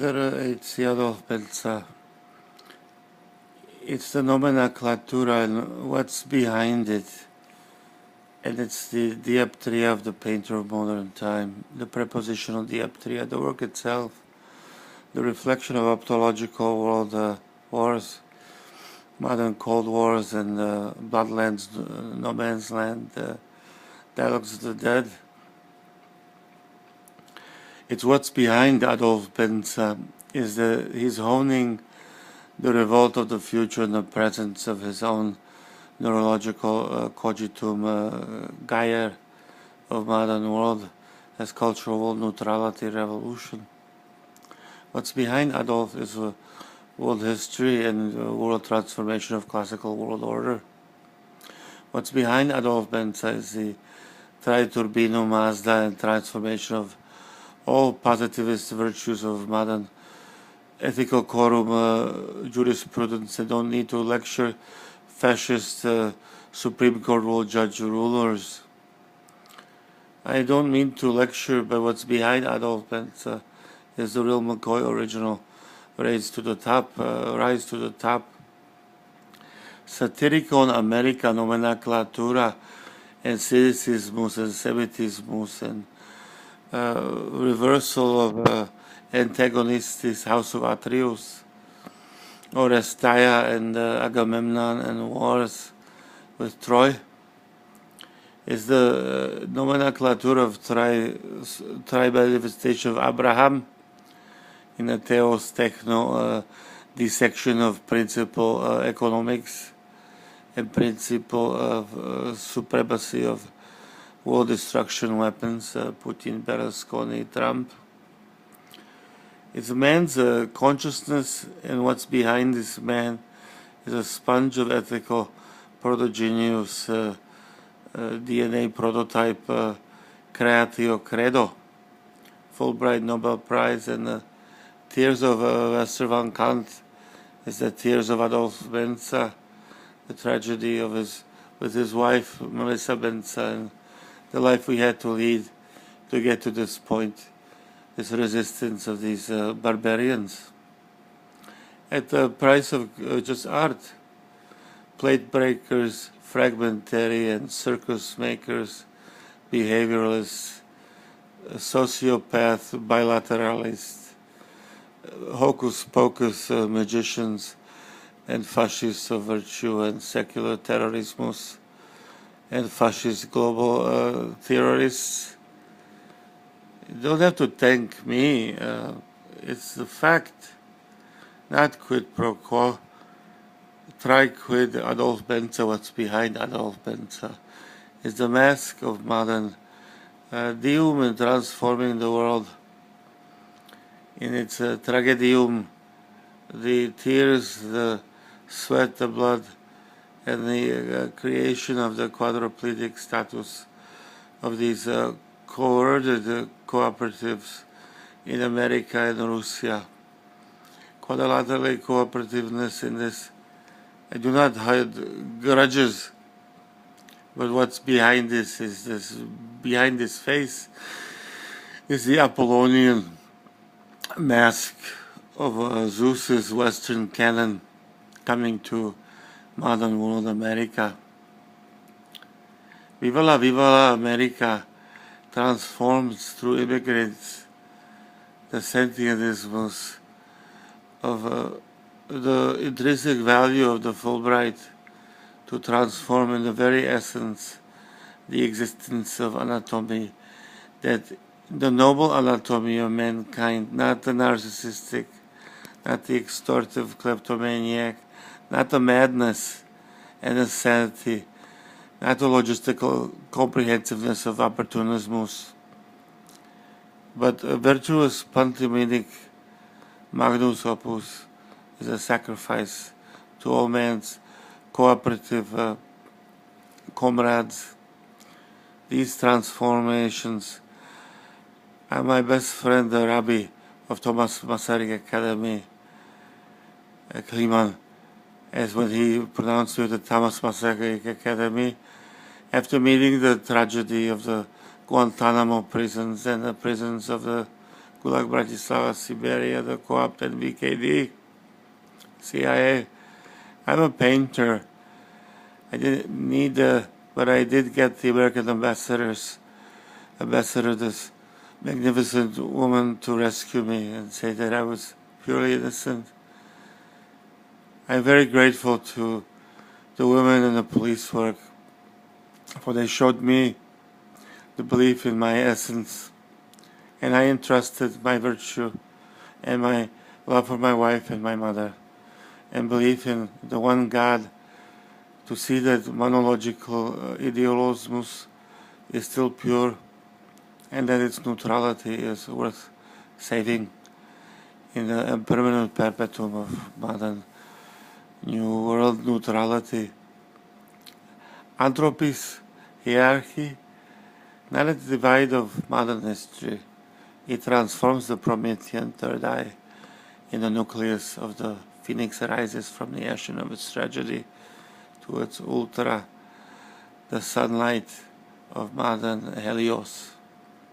Dr.Hc of BENCA. It's the nomenclatura and what's behind it. And it's the dioptria of the painter of modern time, the prepositional dioptria, the work itself, the reflection of optological world wars, modern Cold Wars and Bloodlands, No Man's Land, Dialogues of the Dead. It's what's behind Adolf BENCA, he's honing the revolt of the future in the presence of his own neurological cogitum Gaia of modern world as cultural world neutrality revolution. What's behind Adolf is world history and world transformation of classical world order. What's behind Adolf BENCA is the Triturbino Mazda and transformation of all positivist virtues of modern ethical quorum jurisprudence. They don't need to lecture fascist Supreme Court will judge rulers. I don't mean to lecture, but what's behind Adolf BENCA is the real McCoy original rise to the top. Satiricon America nomenclatura and cynicismus and semitismus and reversal of antagonistis House of Atreus, Oresteia and Agamemnon and wars with Troy is the nomenclature of tribal manifestation of Abraham in a theos techno dissection of principle economics and principle of supremacy of world destruction weapons, Putin, Berlusconi, Trump. It's man's consciousness, and what's behind this man is a sponge of ethical protogeneous DNA prototype creatio credo, Fulbright Nobel Prize, and the tears of Wester van Kant is the tears of Adolf BENCA, the tragedy of with his wife Melissa BENCA, and the life we had to lead to get to this point. This resistance of these barbarians at the price of just art, plate breakers, fragmentary and circus makers, behavioralists, sociopath, bilateralists, hocus pocus magicians, and fascists of virtue and secular terrorismus, and fascist global terrorists. You don't have to thank me, it's the fact, not quid pro quo. Try quid Adolf BENCA, what's behind Adolf BENCA is the mask of modern deum in transforming the world. In its tragedium, the tears, the sweat, the blood, and the creation of the quadriplegic status of these coordinated cooperatives in America and Russia. Quadrilateral cooperativeness in this. I do not hide grudges, but what's behind this is behind this face is the Apollonian mask of Zeus's Western canon coming to modern world America. Viva la America transforms through immigrants the sentientismus of the intrinsic value of the Fulbright to transform in the very essence the existence of anatomy, that the noble anatomy of mankind, not the narcissistic, not the extortive kleptomaniac, not the madness and insanity, not the logistical comprehensiveness of opportunismus, but a virtuous pantomimic magnus opus is a sacrifice to all man's cooperative comrades. These transformations are my best friend, the Rabbi of Thomas Masaryk Academy, Kliman, as when he pronounced it, the Thomas Masaryk Academy, after meeting the tragedy of the Guantanamo prisons and the prisons of the Gulag Bratislava, Siberia, the co-opted VKD, CIA. I'm a painter. I didn't need but I did get the American ambassador, this magnificent woman, to rescue me and say that I was purely innocent. I'm very grateful to the women in the police work, for they showed me the belief in my essence, and I entrusted my virtue and my love for my wife and my mother, and belief in the one God, to see that monological idealismus is still pure, and that its neutrality is worth saving in the permanent perpetuum of modern New World neutrality. Anthropy's hierarchy, not a divide of modern history. It transforms the Promethean third eye in the nucleus of the phoenix arises from the ashen of its tragedy to its ultra, the sunlight of modern Helios.